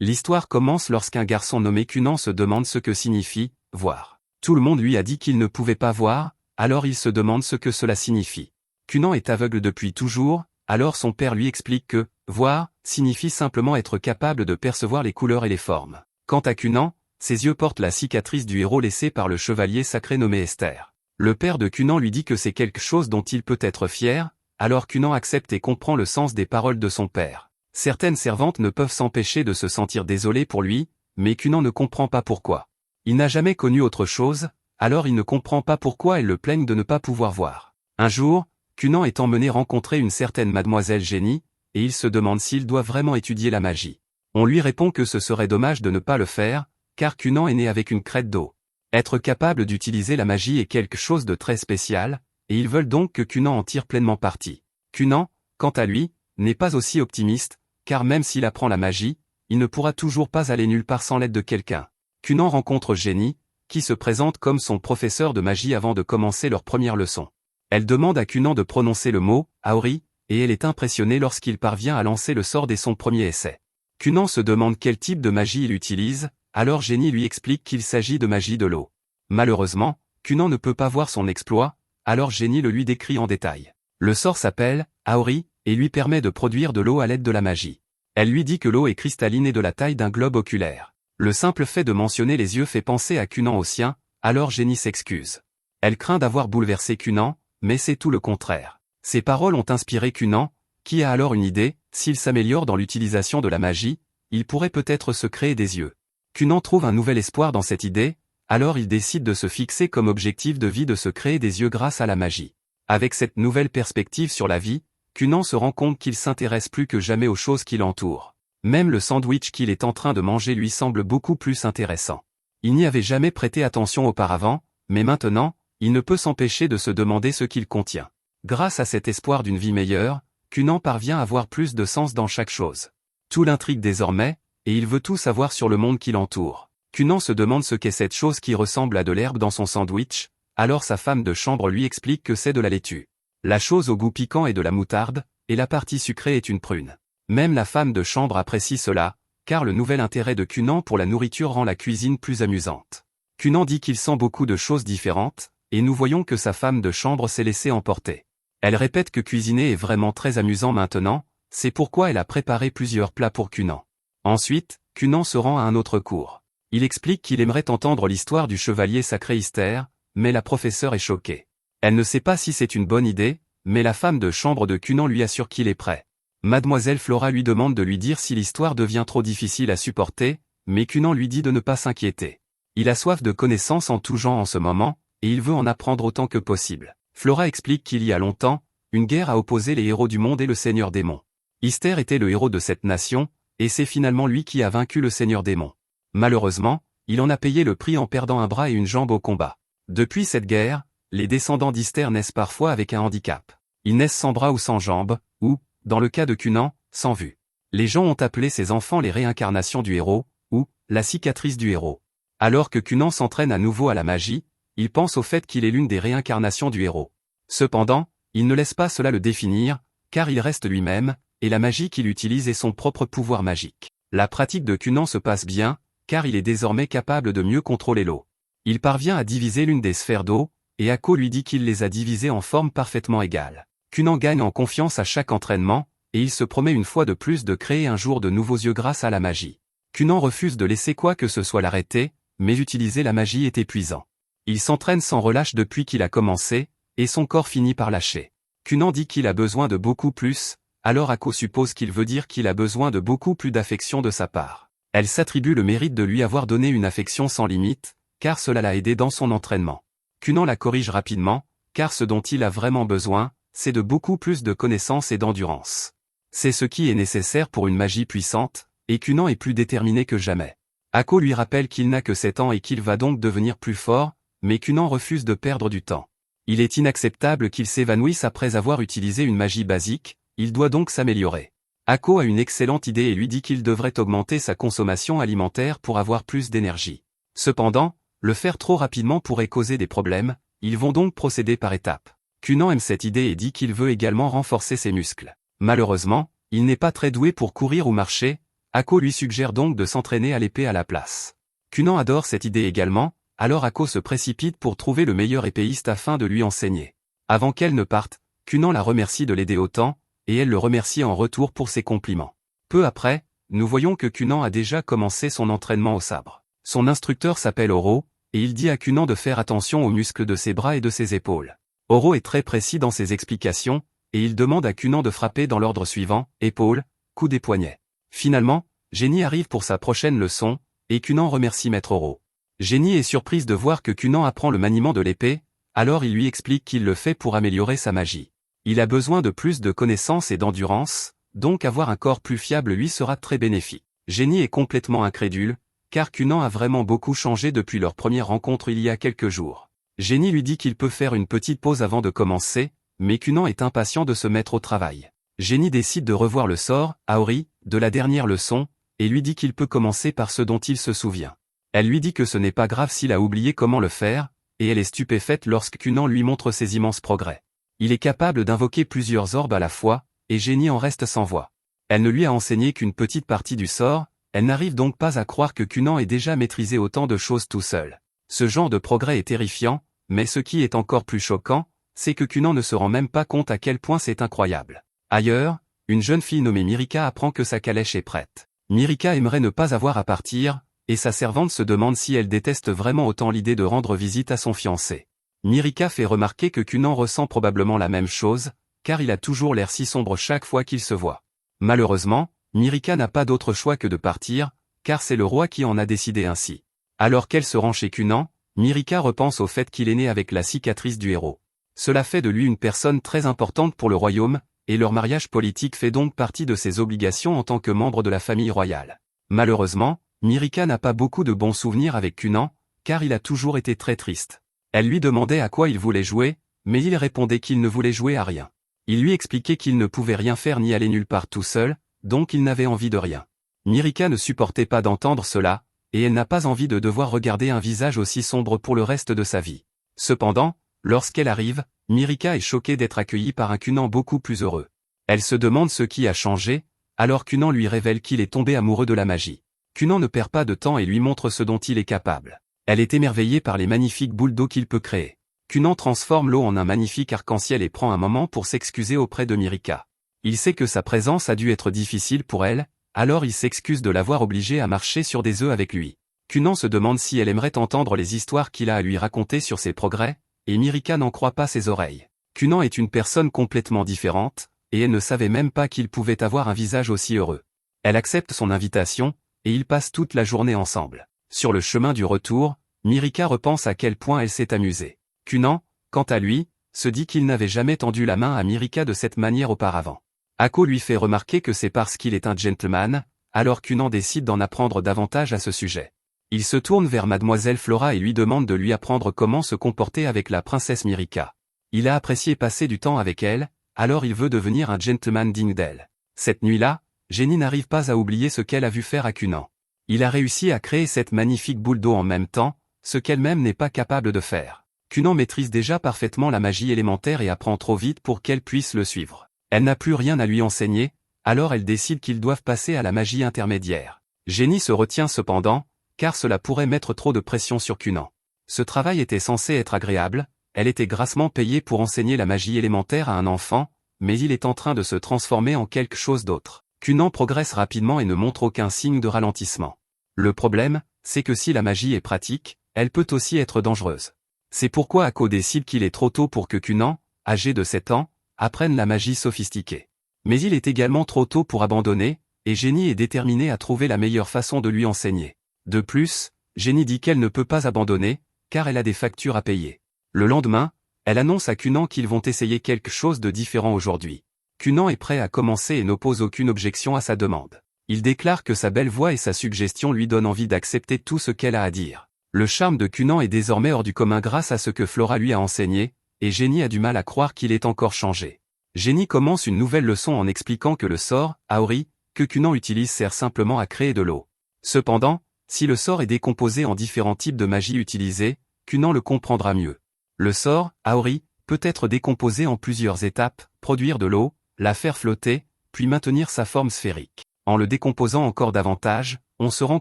L'histoire commence lorsqu'un garçon nommé Cunan se demande ce que signifie « voir ». Tout le monde lui a dit qu'il ne pouvait pas voir, alors il se demande ce que cela signifie. Cunan est aveugle depuis toujours, alors son père lui explique que « voir » signifie simplement être capable de percevoir les couleurs et les formes. Quant à Cunan, ses yeux portent la cicatrice du héros laissée par le chevalier sacré nommé Esther. Le père de Cunan lui dit que c'est quelque chose dont il peut être fier, alors Cunan accepte et comprend le sens des paroles de son père. Certaines servantes ne peuvent s'empêcher de se sentir désolées pour lui, mais Cunan ne comprend pas pourquoi. Il n'a jamais connu autre chose, alors il ne comprend pas pourquoi elles le plaignent de ne pas pouvoir voir. Un jour, Cunan est emmené rencontrer une certaine mademoiselle Génie, et il se demande s'il doit vraiment étudier la magie. On lui répond que ce serait dommage de ne pas le faire, car Cunan est né avec une crête d'eau. Être capable d'utiliser la magie est quelque chose de très spécial, et ils veulent donc que Cunan en tire pleinement parti. Cunan, quant à lui, n'est pas aussi optimiste, car même s'il apprend la magie, il ne pourra toujours pas aller nulle part sans l'aide de quelqu'un. Cunan rencontre Génie, qui se présente comme son professeur de magie avant de commencer leur première leçon. Elle demande à Cunan de prononcer le mot « Aori », et elle est impressionnée lorsqu'il parvient à lancer le sort dès son premier essai. Cunan se demande quel type de magie il utilise, alors Génie lui explique qu'il s'agit de magie de l'eau. Malheureusement, Cunan ne peut pas voir son exploit, alors Génie le lui décrit en détail. Le sort s'appelle « Aori » et lui permet de produire de l'eau à l'aide de la magie. Elle lui dit que l'eau est cristalline et de la taille d'un globe oculaire. Le simple fait de mentionner les yeux fait penser à Cunan au sien, alors Génie s'excuse. Elle craint d'avoir bouleversé Cunan, mais c'est tout le contraire. Ces paroles ont inspiré Cunan, qui a alors une idée, s'il s'améliore dans l'utilisation de la magie, il pourrait peut-être se créer des yeux. Cunan trouve un nouvel espoir dans cette idée, alors il décide de se fixer comme objectif de vie de se créer des yeux grâce à la magie. Avec cette nouvelle perspective sur la vie, Cunan se rend compte qu'il s'intéresse plus que jamais aux choses qui l'entourent. Même le sandwich qu'il est en train de manger lui semble beaucoup plus intéressant. Il n'y avait jamais prêté attention auparavant, mais maintenant, il ne peut s'empêcher de se demander ce qu'il contient. Grâce à cet espoir d'une vie meilleure, Cunan parvient à voir plus de sens dans chaque chose. Tout l'intrigue désormais, et il veut tout savoir sur le monde qui l'entoure. Cunan se demande ce qu'est cette chose qui ressemble à de l'herbe dans son sandwich, alors sa femme de chambre lui explique que c'est de la laitue. La chose au goût piquant est de la moutarde, et la partie sucrée est une prune. Même la femme de chambre apprécie cela, car le nouvel intérêt de Cunan pour la nourriture rend la cuisine plus amusante. Cunan dit qu'il sent beaucoup de choses différentes, et nous voyons que sa femme de chambre s'est laissée emporter. Elle répète que cuisiner est vraiment très amusant maintenant, c'est pourquoi elle a préparé plusieurs plats pour Cunan. Ensuite, Cunan se rend à un autre cours. Il explique qu'il aimerait entendre l'histoire du chevalier sacré Esther, mais la professeure est choquée. Elle ne sait pas si c'est une bonne idée, mais la femme de chambre de Cunan lui assure qu'il est prêt. Mademoiselle Flora lui demande de lui dire si l'histoire devient trop difficile à supporter, mais Cunan lui dit de ne pas s'inquiéter. Il a soif de connaissances en tout genre en ce moment, et il veut en apprendre autant que possible. Flora explique qu'il y a longtemps, une guerre a opposé les héros du monde et le Seigneur Démon. Esther était le héros de cette nation, et c'est finalement lui qui a vaincu le Seigneur Démon. Malheureusement, il en a payé le prix en perdant un bras et une jambe au combat. Depuis cette guerre, les descendants d'Esther naissent parfois avec un handicap. Ils naissent sans bras ou sans jambes, ou, dans le cas de Cunan, sans vue. Les gens ont appelé ces enfants les réincarnations du héros, ou la cicatrice du héros. Alors que Cunan s'entraîne à nouveau à la magie, il pense au fait qu'il est l'une des réincarnations du héros. Cependant, il ne laisse pas cela le définir, car il reste lui-même, et la magie qu'il utilise est son propre pouvoir magique. La pratique de Cunan se passe bien, car il est désormais capable de mieux contrôler l'eau. Il parvient à diviser l'une des sphères d'eau, et Ako lui dit qu'il les a divisées en formes parfaitement égales. Cunan gagne en confiance à chaque entraînement, et il se promet une fois de plus de créer un jour de nouveaux yeux grâce à la magie. Cunan refuse de laisser quoi que ce soit l'arrêter, mais utiliser la magie est épuisant. Il s'entraîne sans relâche depuis qu'il a commencé, et son corps finit par lâcher. Cunan dit qu'il a besoin de beaucoup plus, alors Ako suppose qu'il veut dire qu'il a besoin de beaucoup plus d'affection de sa part. Elle s'attribue le mérite de lui avoir donné une affection sans limite, car cela l'a aidé dans son entraînement. Cunan la corrige rapidement, car ce dont il a vraiment besoin, c'est de beaucoup plus de connaissances et d'endurance. C'est ce qui est nécessaire pour une magie puissante, et Cunan est plus déterminé que jamais. Ako lui rappelle qu'il n'a que 7 ans et qu'il va donc devenir plus fort, mais Cunan refuse de perdre du temps. Il est inacceptable qu'il s'évanouisse après avoir utilisé une magie basique, il doit donc s'améliorer. Ako a une excellente idée et lui dit qu'il devrait augmenter sa consommation alimentaire pour avoir plus d'énergie. Cependant, le faire trop rapidement pourrait causer des problèmes, ils vont donc procéder par étapes. Cunan aime cette idée et dit qu'il veut également renforcer ses muscles. Malheureusement, il n'est pas très doué pour courir ou marcher, Ako lui suggère donc de s'entraîner à l'épée à la place. Cunan adore cette idée également, alors Ako se précipite pour trouver le meilleur épéiste afin de lui enseigner. Avant qu'elle ne parte, Cunan la remercie de l'aider autant, et elle le remercie en retour pour ses compliments. Peu après, nous voyons que Cunan a déjà commencé son entraînement au sabre. Son instructeur s'appelle Oro, et il dit à Cunan de faire attention aux muscles de ses bras et de ses épaules. Oro est très précis dans ses explications, et il demande à Cunan de frapper dans l'ordre suivant, épaules, coude et poignet. Finalement, Jenny arrive pour sa prochaine leçon, et Cunan remercie Maître Oro. Jenny est surprise de voir que Cunan apprend le maniement de l'épée, alors il lui explique qu'il le fait pour améliorer sa magie. Il a besoin de plus de connaissances et d'endurance, donc avoir un corps plus fiable lui sera très bénéfique. Jenny est complètement incrédule, car Cunan a vraiment beaucoup changé depuis leur première rencontre il y a quelques jours. Jenny lui dit qu'il peut faire une petite pause avant de commencer, mais Cunan est impatient de se mettre au travail. Jenny décide de revoir le sort, Aori, de la dernière leçon, et lui dit qu'il peut commencer par ce dont il se souvient. Elle lui dit que ce n'est pas grave s'il a oublié comment le faire, et elle est stupéfaite lorsque Cunan lui montre ses immenses progrès. Il est capable d'invoquer plusieurs orbes à la fois, et Jenny en reste sans voix. Elle ne lui a enseigné qu'une petite partie du sort, elle n'arrive donc pas à croire que Cunan ait déjà maîtrisé autant de choses tout seul. Ce genre de progrès est terrifiant, mais ce qui est encore plus choquant, c'est que Cunan ne se rend même pas compte à quel point c'est incroyable. Ailleurs, une jeune fille nommée Mirika apprend que sa calèche est prête. Mirika aimerait ne pas avoir à partir, et sa servante se demande si elle déteste vraiment autant l'idée de rendre visite à son fiancé. Mirika fait remarquer que Cunan ressent probablement la même chose, car il a toujours l'air si sombre chaque fois qu'il se voit. Malheureusement, Mirika n'a pas d'autre choix que de partir, car c'est le roi qui en a décidé ainsi. Alors qu'elle se rend chez Cunan, Mirika repense au fait qu'il est né avec la cicatrice du héros. Cela fait de lui une personne très importante pour le royaume, et leur mariage politique fait donc partie de ses obligations en tant que membre de la famille royale. Malheureusement, Mirika n'a pas beaucoup de bons souvenirs avec Cunan, car il a toujours été très triste. Elle lui demandait à quoi il voulait jouer, mais il répondait qu'il ne voulait jouer à rien. Il lui expliquait qu'il ne pouvait rien faire ni aller nulle part tout seul, donc il n'avait envie de rien. Mirika ne supportait pas d'entendre cela, et elle n'a pas envie de devoir regarder un visage aussi sombre pour le reste de sa vie. Cependant, lorsqu'elle arrive, Mirika est choquée d'être accueillie par un Cunan beaucoup plus heureux. Elle se demande ce qui a changé, alors Cunan lui révèle qu'il est tombé amoureux de la magie. Cunan ne perd pas de temps et lui montre ce dont il est capable. Elle est émerveillée par les magnifiques boules d'eau qu'il peut créer. Cunan transforme l'eau en un magnifique arc-en-ciel et prend un moment pour s'excuser auprès de Mirika. Il sait que sa présence a dû être difficile pour elle, alors il s'excuse de l'avoir obligée à marcher sur des œufs avec lui. Cunan se demande si elle aimerait entendre les histoires qu'il a à lui raconter sur ses progrès, et Mirika n'en croit pas ses oreilles. Cunan est une personne complètement différente, et elle ne savait même pas qu'il pouvait avoir un visage aussi heureux. Elle accepte son invitation, et ils passent toute la journée ensemble. Sur le chemin du retour, Mirika repense à quel point elle s'est amusée. Cunan, quant à lui, se dit qu'il n'avait jamais tendu la main à Mirika de cette manière auparavant. Ako lui fait remarquer que c'est parce qu'il est un gentleman, alors Cunan décide d'en apprendre davantage à ce sujet. Il se tourne vers Mademoiselle Flora et lui demande de lui apprendre comment se comporter avec la princesse Mirika. Il a apprécié passer du temps avec elle, alors il veut devenir un gentleman digne d'elle. Cette nuit-là, Jenny n'arrive pas à oublier ce qu'elle a vu faire à Cunan. Il a réussi à créer cette magnifique boule d'eau en même temps, ce qu'elle-même n'est pas capable de faire. Cunan maîtrise déjà parfaitement la magie élémentaire et apprend trop vite pour qu'elle puisse le suivre. Elle n'a plus rien à lui enseigner, alors elle décide qu'ils doivent passer à la magie intermédiaire. Jenny se retient cependant, car cela pourrait mettre trop de pression sur Cunan. Ce travail était censé être agréable, elle était grassement payée pour enseigner la magie élémentaire à un enfant, mais il est en train de se transformer en quelque chose d'autre. Cunan progresse rapidement et ne montre aucun signe de ralentissement. Le problème, c'est que si la magie est pratique, elle peut aussi être dangereuse. C'est pourquoi Ako décide qu'il est trop tôt pour que Cunan, âgé de 7 ans, apprenne la magie sophistiquée. Mais il est également trop tôt pour abandonner, et Jenny est déterminée à trouver la meilleure façon de lui enseigner. De plus, Jenny dit qu'elle ne peut pas abandonner, car elle a des factures à payer. Le lendemain, elle annonce à Cunan qu'ils vont essayer quelque chose de différent aujourd'hui. Cunan est prêt à commencer et n'oppose aucune objection à sa demande. Il déclare que sa belle voix et sa suggestion lui donnent envie d'accepter tout ce qu'elle a à dire. Le charme de Cunan est désormais hors du commun grâce à ce que Flora lui a enseigné, et Jenny a du mal à croire qu'il ait encore changé. Jenny commence une nouvelle leçon en expliquant que le sort, Aori, que Cunan utilise sert simplement à créer de l'eau. Cependant, si le sort est décomposé en différents types de magie utilisée, Cunan le comprendra mieux. Le sort, Aori, peut être décomposé en plusieurs étapes, produire de l'eau, la faire flotter, puis maintenir sa forme sphérique. En le décomposant encore davantage, on se rend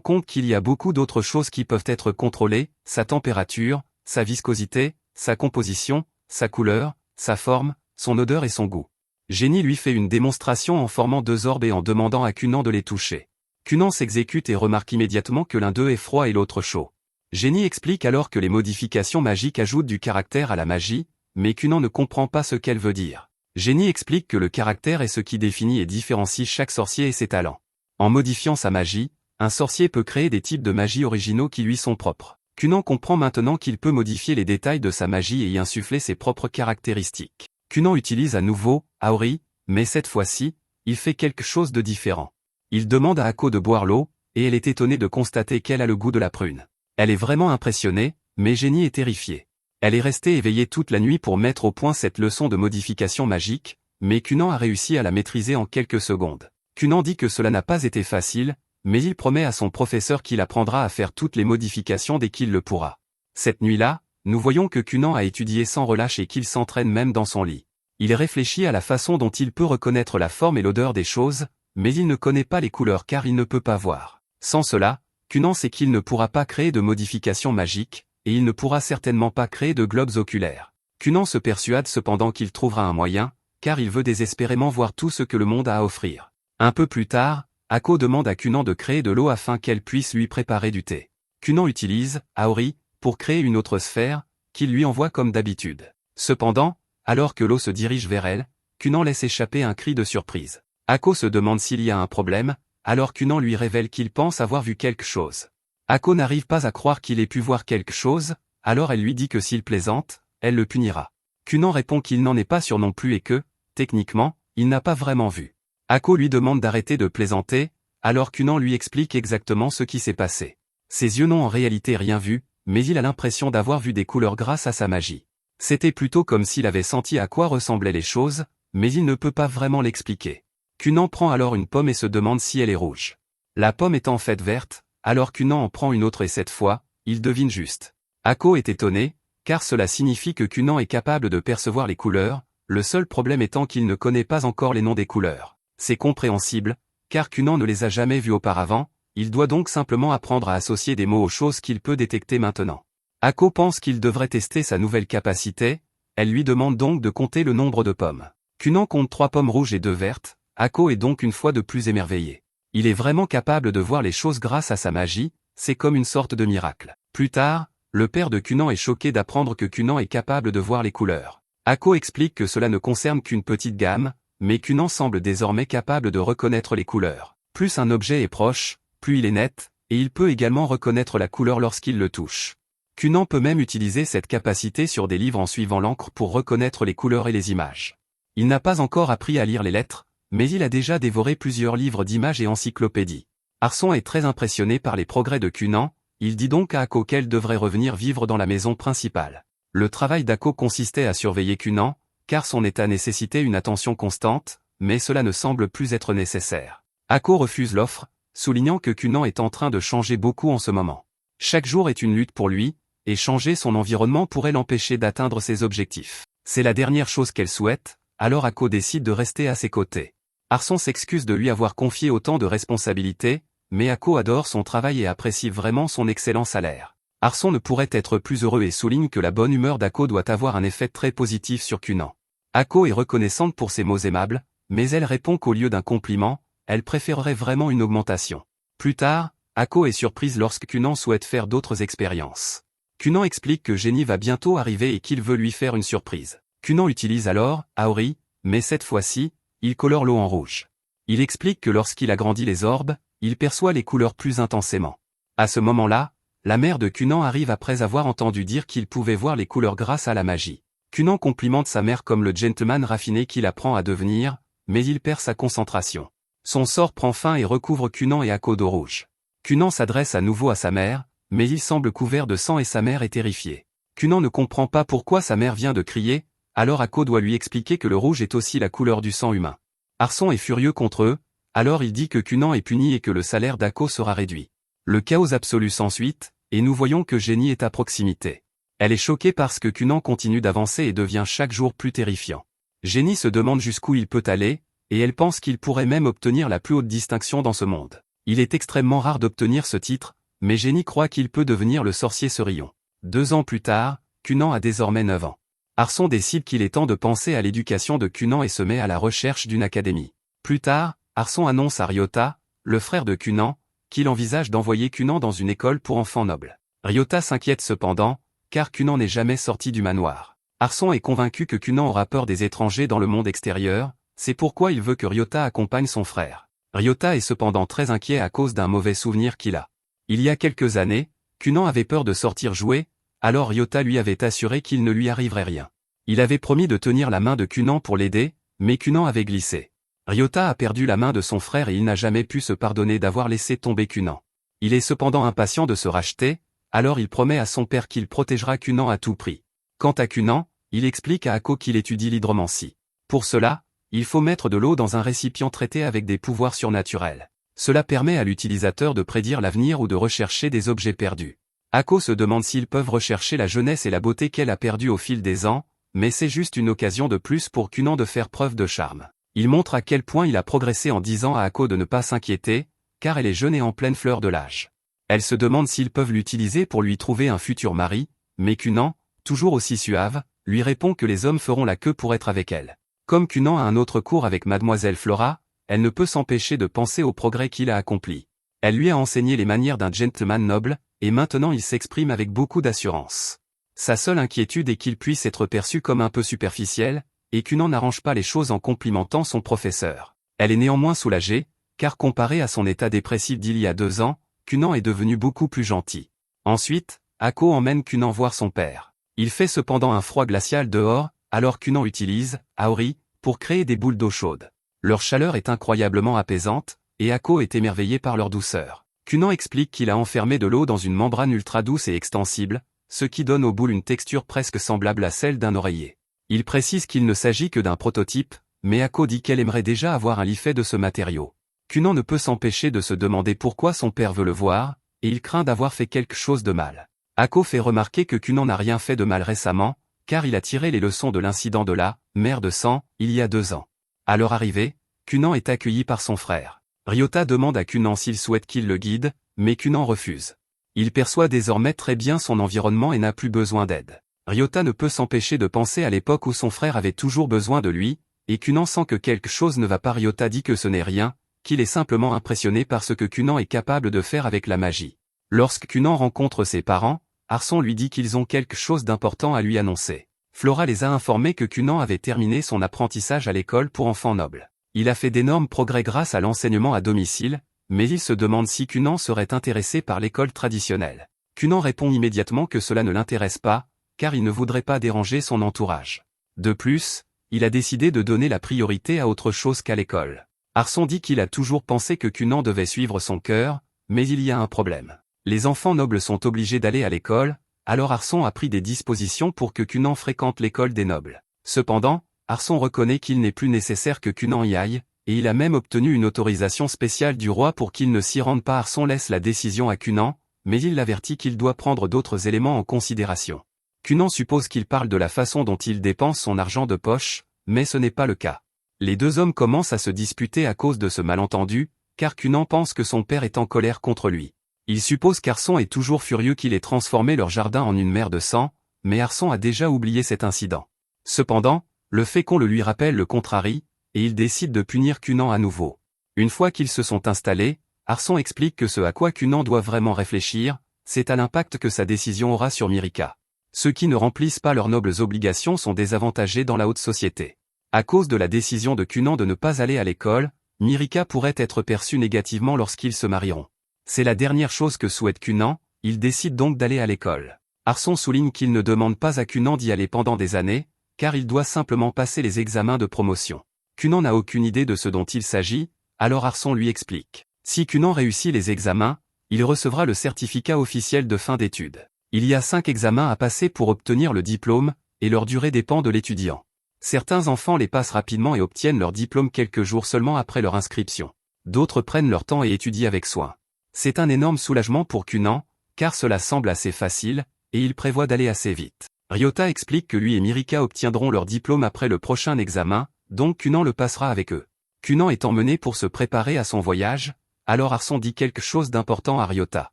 compte qu'il y a beaucoup d'autres choses qui peuvent être contrôlées, sa température, sa viscosité, sa composition, sa couleur, sa forme, son odeur et son goût. Jenny lui fait une démonstration en formant 2 orbes et en demandant à Cunan de les toucher. Cunan s'exécute et remarque immédiatement que l'un d'eux est froid et l'autre chaud. Jenny explique alors que les modifications magiques ajoutent du caractère à la magie, mais Cunan ne comprend pas ce qu'elle veut dire. Jenny explique que le caractère est ce qui définit et différencie chaque sorcier et ses talents. En modifiant sa magie, un sorcier peut créer des types de magie originaux qui lui sont propres. Cunan comprend maintenant qu'il peut modifier les détails de sa magie et y insuffler ses propres caractéristiques. Cunan utilise à nouveau Aori, mais cette fois-ci, il fait quelque chose de différent. Il demande à Ako de boire l'eau, et elle est étonnée de constater qu'elle a le goût de la prune. Elle est vraiment impressionnée, mais Jenny est terrifiée. Elle est restée éveillée toute la nuit pour mettre au point cette leçon de modification magique, mais Cunan a réussi à la maîtriser en quelques secondes. Cunan dit que cela n'a pas été facile, mais il promet à son professeur qu'il apprendra à faire toutes les modifications dès qu'il le pourra. Cette nuit-là, nous voyons que Cunan a étudié sans relâche et qu'il s'entraîne même dans son lit. Il réfléchit à la façon dont il peut reconnaître la forme et l'odeur des choses, mais il ne connaît pas les couleurs car il ne peut pas voir. Sans cela, Cunan sait qu'il ne pourra pas créer de modifications magiques, et il ne pourra certainement pas créer de globes oculaires. Cunan se persuade cependant qu'il trouvera un moyen, car il veut désespérément voir tout ce que le monde a à offrir. Un peu plus tard, Ako demande à Cunan de créer de l'eau afin qu'elle puisse lui préparer du thé. Cunan utilise Aori pour créer une autre sphère, qu'il lui envoie comme d'habitude. Cependant, alors que l'eau se dirige vers elle, Cunan laisse échapper un cri de surprise. Ako se demande s'il y a un problème, alors Cunan lui révèle qu'il pense avoir vu quelque chose. Ako n'arrive pas à croire qu'il ait pu voir quelque chose, alors elle lui dit que s'il plaisante, elle le punira. Cunan répond qu'il n'en est pas sûr non plus et que, techniquement, il n'a pas vraiment vu. Ako lui demande d'arrêter de plaisanter, alors Cunan lui explique exactement ce qui s'est passé. Ses yeux n'ont en réalité rien vu, mais il a l'impression d'avoir vu des couleurs grâce à sa magie. C'était plutôt comme s'il avait senti à quoi ressemblaient les choses, mais il ne peut pas vraiment l'expliquer. Cunan prend alors une pomme et se demande si elle est rouge. La pomme est en fait verte, alors Cunan en prend une autre et cette fois, il devine juste. Ako est étonné, car cela signifie que Cunan est capable de percevoir les couleurs, le seul problème étant qu'il ne connaît pas encore les noms des couleurs. C'est compréhensible, car Cunan ne les a jamais vus auparavant, il doit donc simplement apprendre à associer des mots aux choses qu'il peut détecter maintenant. Ako pense qu'il devrait tester sa nouvelle capacité, elle lui demande donc de compter le nombre de pommes. Cunan compte 3 pommes rouges et 2 vertes, Ako est donc une fois de plus émerveillé. Il est vraiment capable de voir les choses grâce à sa magie, c'est comme une sorte de miracle. Plus tard, le père de Cunan est choqué d'apprendre que Cunan est capable de voir les couleurs. Ako explique que cela ne concerne qu'une petite gamme, mais Cunan semble désormais capable de reconnaître les couleurs. Plus un objet est proche, plus il est net, et il peut également reconnaître la couleur lorsqu'il le touche. Cunan peut même utiliser cette capacité sur des livres en suivant l'encre pour reconnaître les couleurs et les images. Il n'a pas encore appris à lire les lettres, mais il a déjà dévoré plusieurs livres d'images et encyclopédies. Arson est très impressionné par les progrès de Cunan, il dit donc à Ako qu'elle devrait revenir vivre dans la maison principale. Le travail d'Ako consistait à surveiller Cunan, car son état nécessitait une attention constante, mais cela ne semble plus être nécessaire. Ako refuse l'offre, soulignant que Cunan est en train de changer beaucoup en ce moment. Chaque jour est une lutte pour lui, et changer son environnement pourrait l'empêcher d'atteindre ses objectifs. C'est la dernière chose qu'elle souhaite, alors Ako décide de rester à ses côtés. Arson s'excuse de lui avoir confié autant de responsabilités, mais Ako adore son travail et apprécie vraiment son excellent salaire. Arson ne pourrait être plus heureux et souligne que la bonne humeur d'Ako doit avoir un effet très positif sur Cunan. Ako est reconnaissante pour ses mots aimables, mais elle répond qu'au lieu d'un compliment, elle préférerait vraiment une augmentation. Plus tard, Ako est surprise lorsque Cunan souhaite faire d'autres expériences. Cunan explique que Jenny va bientôt arriver et qu'il veut lui faire une surprise. Cunan utilise alors Aori, mais cette fois-ci, il colore l'eau en rouge. Il explique que lorsqu'il agrandit les orbes, il perçoit les couleurs plus intensément. À ce moment-là, la mère de Cunan arrive après avoir entendu dire qu'il pouvait voir les couleurs grâce à la magie. Cunan complimente sa mère comme le gentleman raffiné qu'il apprend à devenir, mais il perd sa concentration. Son sort prend fin et recouvre Cunan et Ako d'eau rouge. Cunan s'adresse à nouveau à sa mère, mais il semble couvert de sang et sa mère est terrifiée. Cunan ne comprend pas pourquoi sa mère vient de crier, alors Ako doit lui expliquer que le rouge est aussi la couleur du sang humain. Arson est furieux contre eux, alors il dit que Cunan est puni et que le salaire d'Ako sera réduit. Le chaos absolu s'ensuit, et nous voyons que Jenny est à proximité. Elle est choquée parce que Cunan continue d'avancer et devient chaque jour plus terrifiant. Jenny se demande jusqu'où il peut aller, et elle pense qu'il pourrait même obtenir la plus haute distinction dans ce monde. Il est extrêmement rare d'obtenir ce titre, mais Jenny croit qu'il peut devenir le sorcier Cerillon. 2 ans plus tard, Cunan a désormais 9 ans. Arson décide qu'il est temps de penser à l'éducation de Cunan et se met à la recherche d'une académie. Plus tard, Arson annonce à Ryota, le frère de Cunan, qu'il envisage d'envoyer Cunan dans une école pour enfants nobles. Ryota s'inquiète cependant, car Cunan n'est jamais sorti du manoir. Arson est convaincu que Cunan aura peur des étrangers dans le monde extérieur, c'est pourquoi il veut que Ryota accompagne son frère. Ryota est cependant très inquiet à cause d'un mauvais souvenir qu'il a. Il y a quelques années, Cunan avait peur de sortir jouer, alors Ryota lui avait assuré qu'il ne lui arriverait rien. Il avait promis de tenir la main de Cunan pour l'aider, mais Cunan avait glissé. Ryota a perdu la main de son frère et il n'a jamais pu se pardonner d'avoir laissé tomber Cunan. Il est cependant impatient de se racheter, alors il promet à son père qu'il protégera Cunan à tout prix. Quant à Cunan, il explique à Akko qu'il étudie l'hydromancie. Pour cela, il faut mettre de l'eau dans un récipient traité avec des pouvoirs surnaturels. Cela permet à l'utilisateur de prédire l'avenir ou de rechercher des objets perdus. Akko se demande s'ils peuvent rechercher la jeunesse et la beauté qu'elle a perdue au fil des ans, mais c'est juste une occasion de plus pour Cunan de faire preuve de charme. Il montre à quel point il a progressé en disant à Akko de ne pas s'inquiéter, car elle est jeune et en pleine fleur de l'âge. Elle se demande s'ils peuvent l'utiliser pour lui trouver un futur mari, mais Cunan, toujours aussi suave, lui répond que les hommes feront la queue pour être avec elle. Comme Cunan a un autre cours avec Mademoiselle Flora, elle ne peut s'empêcher de penser au progrès qu'il a accompli. Elle lui a enseigné les manières d'un gentleman noble, et maintenant il s'exprime avec beaucoup d'assurance. Sa seule inquiétude est qu'il puisse être perçu comme un peu superficiel, et Cunan n'arrange pas les choses en complimentant son professeur. Elle est néanmoins soulagée, car comparé à son état dépressif d'il y a 2 ans, Cunan est devenu beaucoup plus gentil. Ensuite, Akko emmène Cunan voir son père. Il fait cependant un froid glacial dehors, alors Cunan utilise Aori pour créer des boules d'eau chaude. Leur chaleur est incroyablement apaisante, et Akko est émerveillé par leur douceur. Cunan explique qu'il a enfermé de l'eau dans une membrane ultra douce et extensible, ce qui donne aux boules une texture presque semblable à celle d'un oreiller. Il précise qu'il ne s'agit que d'un prototype, mais Akko dit qu'elle aimerait déjà avoir un lit fait de ce matériau. Cunan ne peut s'empêcher de se demander pourquoi son père veut le voir, et il craint d'avoir fait quelque chose de mal. Akko fait remarquer que Cunan n'a rien fait de mal récemment, car il a tiré les leçons de l'incident de la mer de sang, il y a 2 ans. À leur arrivée, Cunan est accueilli par son frère. Ryota demande à Cunan s'il souhaite qu'il le guide, mais Cunan refuse. Il perçoit désormais très bien son environnement et n'a plus besoin d'aide. Ryota ne peut s'empêcher de penser à l'époque où son frère avait toujours besoin de lui, et Cunan sent que quelque chose ne va pas. Ryota dit que ce n'est rien, qu'il est simplement impressionné par ce que Cunan est capable de faire avec la magie. Lorsque Cunan rencontre ses parents, Arson lui dit qu'ils ont quelque chose d'important à lui annoncer. Flora les a informés que Cunan avait terminé son apprentissage à l'école pour enfants nobles. Il a fait d'énormes progrès grâce à l'enseignement à domicile, mais il se demande si Cunan serait intéressé par l'école traditionnelle. Cunan répond immédiatement que cela ne l'intéresse pas, car il ne voudrait pas déranger son entourage. De plus, il a décidé de donner la priorité à autre chose qu'à l'école. Arson dit qu'il a toujours pensé que Cunan devait suivre son cœur, mais il y a un problème. Les enfants nobles sont obligés d'aller à l'école, alors Arson a pris des dispositions pour que Cunan fréquente l'école des nobles. Cependant, Arson reconnaît qu'il n'est plus nécessaire que Cunan y aille, et il a même obtenu une autorisation spéciale du roi pour qu'il ne s'y rende pas. Arson laisse la décision à Cunan, mais il l'avertit qu'il doit prendre d'autres éléments en considération. Cunan suppose qu'il parle de la façon dont il dépense son argent de poche, mais ce n'est pas le cas. Les 2 hommes commencent à se disputer à cause de ce malentendu, car Cunan pense que son père est en colère contre lui. Il suppose qu'Arson est toujours furieux qu'il ait transformé leur jardin en une mer de sang, mais Arson a déjà oublié cet incident. Cependant, le fait qu'on le lui rappelle le contrarie, et il décide de punir Cunan à nouveau. Une fois qu'ils se sont installés, Arson explique que ce à quoi Cunan doit vraiment réfléchir, c'est à l'impact que sa décision aura sur Mirika. Ceux qui ne remplissent pas leurs nobles obligations sont désavantagés dans la haute société. À cause de la décision de Cunan de ne pas aller à l'école, Mirika pourrait être perçue négativement lorsqu'ils se marieront. C'est la dernière chose que souhaite Cunan, il décide donc d'aller à l'école. Arson souligne qu'il ne demande pas à Cunan d'y aller pendant des années, car il doit simplement passer les examens de promotion. Cunan n'a aucune idée de ce dont il s'agit, alors Arson lui explique. Si Cunan réussit les examens, il recevra le certificat officiel de fin d'études. Il y a 5 examens à passer pour obtenir le diplôme, et leur durée dépend de l'étudiant. Certains enfants les passent rapidement et obtiennent leur diplôme quelques jours seulement après leur inscription. D'autres prennent leur temps et étudient avec soin. C'est un énorme soulagement pour Cunan, car cela semble assez facile, et il prévoit d'aller assez vite. Ryota explique que lui et Mirika obtiendront leur diplôme après le prochain examen, donc Cunan le passera avec eux. Kunan est emmené pour se préparer à son voyage, alors Arson dit quelque chose d'important à Ryota.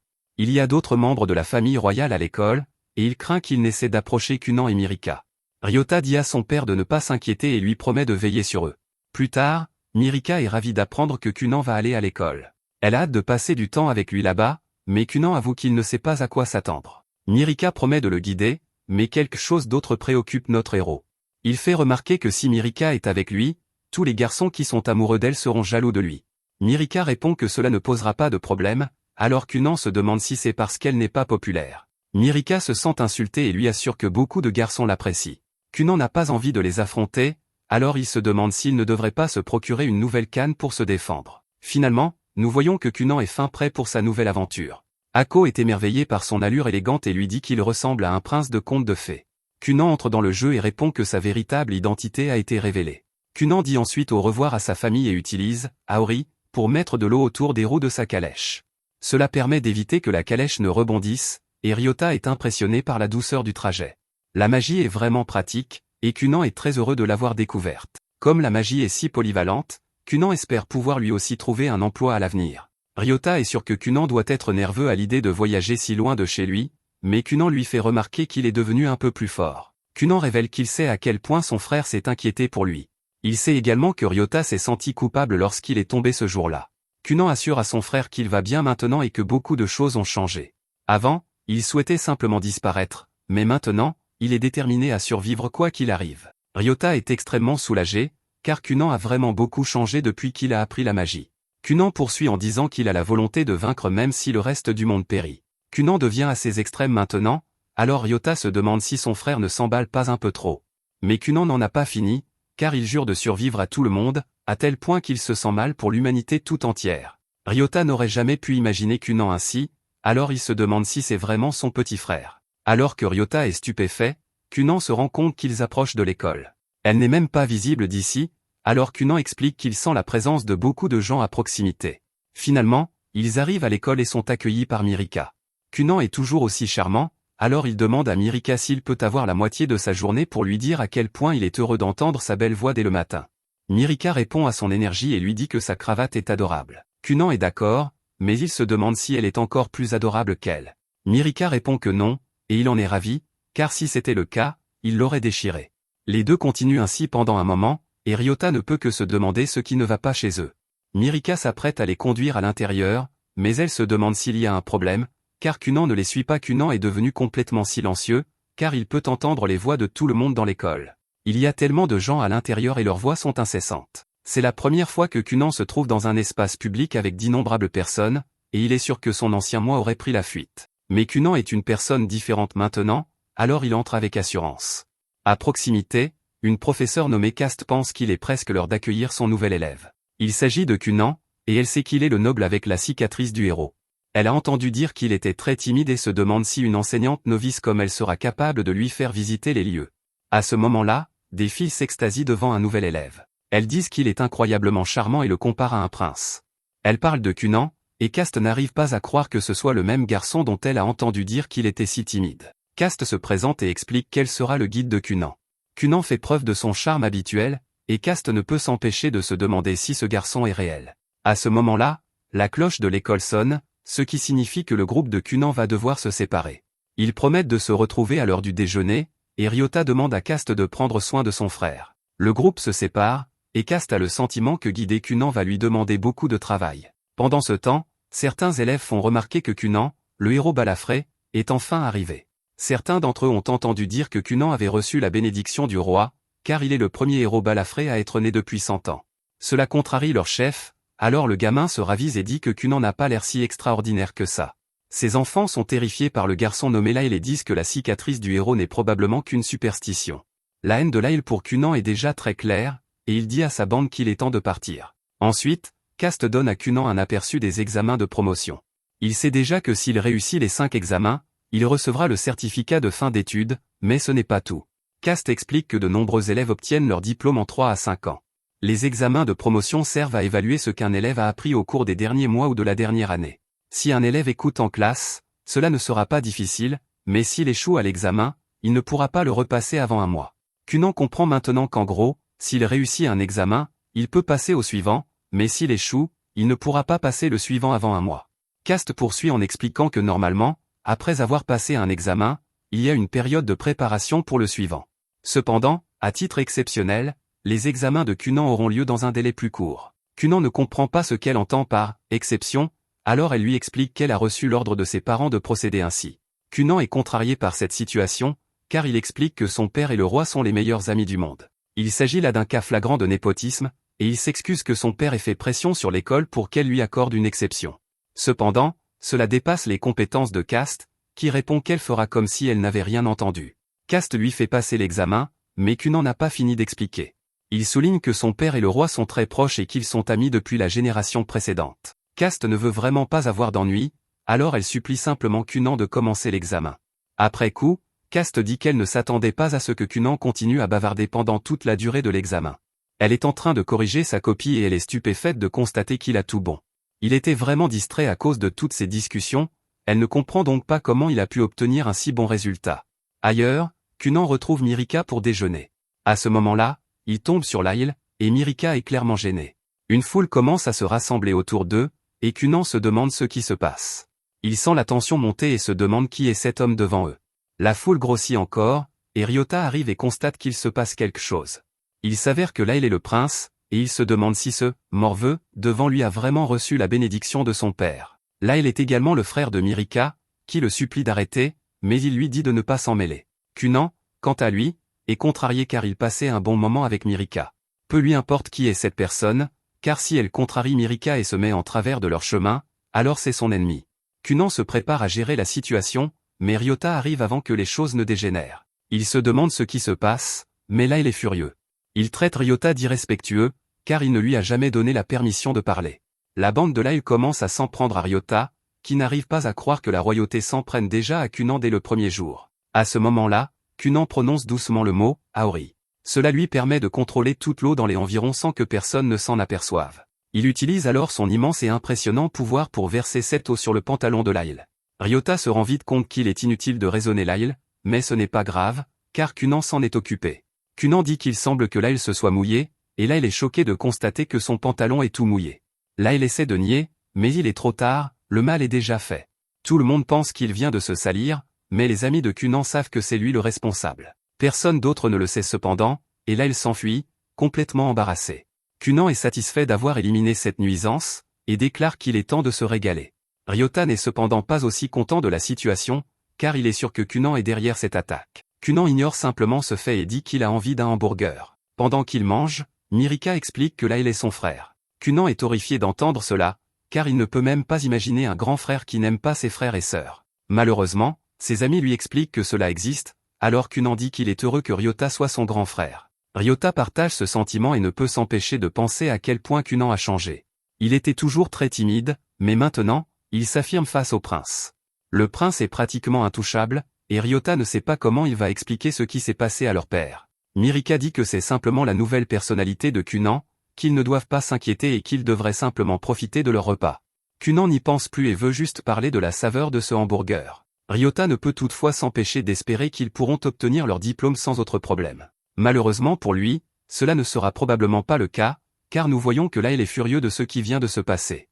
Il y a d'autres membres de la famille royale à l'école, et il craint qu'il n'essaie d'approcher Kunan et Mirika. Ryota dit à son père de ne pas s'inquiéter et lui promet de veiller sur eux. Plus tard, Mirika est ravie d'apprendre que Kunan va aller à l'école. Elle a hâte de passer du temps avec lui là-bas, mais Kunan avoue qu'il ne sait pas à quoi s'attendre. Mirika promet de le guider, mais quelque chose d'autre préoccupe notre héros. Il fait remarquer que si Mirika est avec lui, tous les garçons qui sont amoureux d'elle seront jaloux de lui. Mirika répond que cela ne posera pas de problème, alors Kunan se demande si c'est parce qu'elle n'est pas populaire. Mirika se sent insultée et lui assure que beaucoup de garçons l'apprécient. Kunan n'a pas envie de les affronter, alors il se demande s'il ne devrait pas se procurer une nouvelle canne pour se défendre. Finalement, nous voyons que Kunan est fin prêt pour sa nouvelle aventure. Ako est émerveillé par son allure élégante et lui dit qu'il ressemble à un prince de conte de fées. Kunan entre dans le jeu et répond que sa véritable identité a été révélée. Kunan dit ensuite au revoir à sa famille et utilise Aori pour mettre de l'eau autour des roues de sa calèche. Cela permet d'éviter que la calèche ne rebondisse, et Ryota est impressionné par la douceur du trajet. La magie est vraiment pratique, et Kunan est très heureux de l'avoir découverte. Comme la magie est si polyvalente, Kunan espère pouvoir lui aussi trouver un emploi à l'avenir. Ryota est sûr que Kunan doit être nerveux à l'idée de voyager si loin de chez lui, mais Kunan lui fait remarquer qu'il est devenu un peu plus fort. Kunan révèle qu'il sait à quel point son frère s'est inquiété pour lui. Il sait également que Ryota s'est senti coupable lorsqu'il est tombé ce jour-là. Kunan assure à son frère qu'il va bien maintenant et que beaucoup de choses ont changé. Avant, il souhaitait simplement disparaître, mais maintenant, il est déterminé à survivre quoi qu'il arrive. Ryota est extrêmement soulagé, car Kunan a vraiment beaucoup changé depuis qu'il a appris la magie. Kunan poursuit en disant qu'il a la volonté de vaincre même si le reste du monde périt. Kunan devient à ses extrêmes maintenant, alors Ryota se demande si son frère ne s'emballe pas un peu trop. Mais Kunan n'en a pas fini, car il jure de survivre à tout le monde, à tel point qu'il se sent mal pour l'humanité tout entière. Ryota n'aurait jamais pu imaginer Kunan ainsi, alors il se demande si c'est vraiment son petit frère. Alors que Ryota est stupéfait, Kunan se rend compte qu'ils approchent de l'école. Elle n'est même pas visible d'ici, alors Kunan explique qu'il sent la présence de beaucoup de gens à proximité. Finalement, ils arrivent à l'école et sont accueillis par Mirika. Kunan est toujours aussi charmant, alors il demande à Mirika s'il peut avoir la moitié de sa journée pour lui dire à quel point il est heureux d'entendre sa belle voix dès le matin. Mirika répond à son énergie et lui dit que sa cravate est adorable. Kunan est d'accord, mais il se demande si elle est encore plus adorable qu'elle. Mirika répond que non, et il en est ravi, car si c'était le cas, il l'aurait déchirée. Les deux continuent ainsi pendant un moment, et Ryota ne peut que se demander ce qui ne va pas chez eux. Mirika s'apprête à les conduire à l'intérieur, mais elle se demande s'il y a un problème, car Kunan ne les suit pas. Kunan est devenu complètement silencieux, car il peut entendre les voix de tout le monde dans l'école. Il y a tellement de gens à l'intérieur et leurs voix sont incessantes. C'est la première fois que Kunan se trouve dans un espace public avec d'innombrables personnes, et il est sûr que son ancien moi aurait pris la fuite. Mais Kunan est une personne différente maintenant, alors il entre avec assurance. À proximité, une professeure nommée Caste pense qu'il est presque l'heure d'accueillir son nouvel élève. Il s'agit de Kunan, et elle sait qu'il est le noble avec la cicatrice du héros. Elle a entendu dire qu'il était très timide et se demande si une enseignante novice comme elle sera capable de lui faire visiter les lieux. À ce moment-là, des filles s'extasient devant un nouvel élève. Elles disent qu'il est incroyablement charmant et le comparent à un prince. Elle parle de Kunan, et Caste n'arrive pas à croire que ce soit le même garçon dont elle a entendu dire qu'il était si timide. Caste se présente et explique quel sera le guide de Kunan. Kunan fait preuve de son charme habituel, et Caste ne peut s'empêcher de se demander si ce garçon est réel. À ce moment-là, la cloche de l'école sonne, ce qui signifie que le groupe de Kunan va devoir se séparer. Ils promettent de se retrouver à l'heure du déjeuner, et Ryota demande à Caste de prendre soin de son frère. Le groupe se sépare, et Caste a le sentiment que guider Kunan va lui demander beaucoup de travail. Pendant ce temps, certains élèves font remarquer que Kunan, le héros balafré, est enfin arrivé. Certains d'entre eux ont entendu dire que Kunan avait reçu la bénédiction du roi, car il est le premier héros balafré à être né depuis 100 ans. Cela contrarie leur chef, alors le gamin se ravise et dit que Kunan n'a pas l'air si extraordinaire que ça. Ses enfants sont terrifiés par le garçon nommé Lail et disent que la cicatrice du héros n'est probablement qu'une superstition. La haine de Lail pour Kunan est déjà très claire, et il dit à sa bande qu'il est temps de partir. Ensuite, Caste donne à Kunan un aperçu des examens de promotion. Il sait déjà que s'il réussit les 5 examens, il recevra le certificat de fin d'études, mais ce n'est pas tout. Caste explique que de nombreux élèves obtiennent leur diplôme en 3 à 5 ans. Les examens de promotion servent à évaluer ce qu'un élève a appris au cours des derniers mois ou de la dernière année. Si un élève écoute en classe, cela ne sera pas difficile, mais s'il échoue à l'examen, il ne pourra pas le repasser avant un mois. Kunan comprend maintenant qu'en gros, s'il réussit un examen, Il peut passer au suivant, mais s'il échoue, il ne pourra pas passer le suivant avant un mois. Cast poursuit en expliquant que normalement, après avoir passé un examen, il y a une période de préparation pour le suivant. Cependant, à titre exceptionnel, les examens de Cunan auront lieu dans un délai plus court. Cunan ne comprend pas ce qu'elle entend par « exception », alors elle lui explique qu'elle a reçu l'ordre de ses parents de procéder ainsi. Cunan est contrarié par cette situation, car il explique que son père et le roi sont les meilleurs amis du monde. Il s'agit là d'un cas flagrant de népotisme, et il s'excuse que son père ait fait pression sur l'école pour qu'elle lui accorde une exception. Cependant, cela dépasse les compétences de Cast, qui répond qu'elle fera comme si elle n'avait rien entendu. Cast lui fait passer l'examen, mais Cunan n'a pas fini d'expliquer. Il souligne que son père et le roi sont très proches et qu'ils sont amis depuis la génération précédente. Cast ne veut vraiment pas avoir d'ennui, alors elle supplie simplement Cunan de commencer l'examen. Après coup, Cast dit qu'elle ne s'attendait pas à ce que Cunan continue à bavarder pendant toute la durée de l'examen. Elle est en train de corriger sa copie et elle est stupéfaite de constater qu'il a tout bon. Il était vraiment distrait à cause de toutes ces discussions, elle ne comprend donc pas comment il a pu obtenir un si bon résultat. Ailleurs, Cunan retrouve Mirika pour déjeuner. À ce moment-là, il tombe sur Lyle, et Mirika est clairement gênée. Une foule commence à se rassembler autour d'eux, et Cunan se demande ce qui se passe. Il sent la tension monter et se demande qui est cet homme devant eux. La foule grossit encore, et Ryota arrive et constate qu'il se passe quelque chose. Il s'avère que Lyle est le prince, et il se demande si ce « morveux » devant lui a vraiment reçu la bénédiction de son père. Lyle est également le frère de Mirika, qui le supplie d'arrêter, mais il lui dit de ne pas s'en mêler. Cunan, quant à lui, est contrarié car il passait un bon moment avec Mirika. Peu lui importe qui est cette personne, car si elle contrarie Mirika et se met en travers de leur chemin, alors c'est son ennemi. Cunan se prépare à gérer la situation, mais Ryota arrive avant que les choses ne dégénèrent. Il se demande ce qui se passe, mais là il est furieux. Il traite Ryota d'irrespectueux, car il ne lui a jamais donné la permission de parler. La bande de Lyle commence à s'en prendre à Ryota, qui n'arrive pas à croire que la royauté s'en prenne déjà à Cunan dès le premier jour. À ce moment-là, Cunan prononce doucement le mot « Aori ». Cela lui permet de contrôler toute l'eau dans les environs sans que personne ne s'en aperçoive. Il utilise alors son immense et impressionnant pouvoir pour verser cette eau sur le pantalon de Lyle. Ryota se rend vite compte qu'il est inutile de raisonner Lyle, mais ce n'est pas grave, car Cunan s'en est occupé. Cunan dit qu'il semble que Lyle se soit mouillé, et Lyle est choqué de constater que son pantalon est tout mouillé. Lyle essaie de nier, mais il est trop tard, le mal est déjà fait. Tout le monde pense qu'il vient de se salir, mais les amis de Cunan savent que c'est lui le responsable. Personne d'autre ne le sait cependant, et Lyle s'enfuit, complètement embarrassé. Cunan est satisfait d'avoir éliminé cette nuisance, et déclare qu'il est temps de se régaler. Ryota n'est cependant pas aussi content de la situation, car il est sûr que Cunan est derrière cette attaque. Cunan ignore simplement ce fait et dit qu'il a envie d'un hamburger. Pendant qu'il mange, Mirika explique que Lyle est son frère. Cunan est horrifié d'entendre cela, car il ne peut même pas imaginer un grand frère qui n'aime pas ses frères et sœurs. Malheureusement, ses amis lui expliquent que cela existe, alors Cunan dit qu'il est heureux que Ryota soit son grand frère. Ryota partage ce sentiment et ne peut s'empêcher de penser à quel point Cunan a changé. Il était toujours très timide, mais maintenant, il s'affirme face au prince. Le prince est pratiquement intouchable, et Ryota ne sait pas comment il va expliquer ce qui s'est passé à leur père. Mirika dit que c'est simplement la nouvelle personnalité de Cunan, qu'ils ne doivent pas s'inquiéter et qu'ils devraient simplement profiter de leur repas. Cunan n'y pense plus et veut juste parler de la saveur de ce hamburger. Ryota ne peut toutefois s'empêcher d'espérer qu'ils pourront obtenir leur diplôme sans autre problème. Malheureusement pour lui, cela ne sera probablement pas le cas, car nous voyons que Lyle est furieux de ce qui vient de se passer.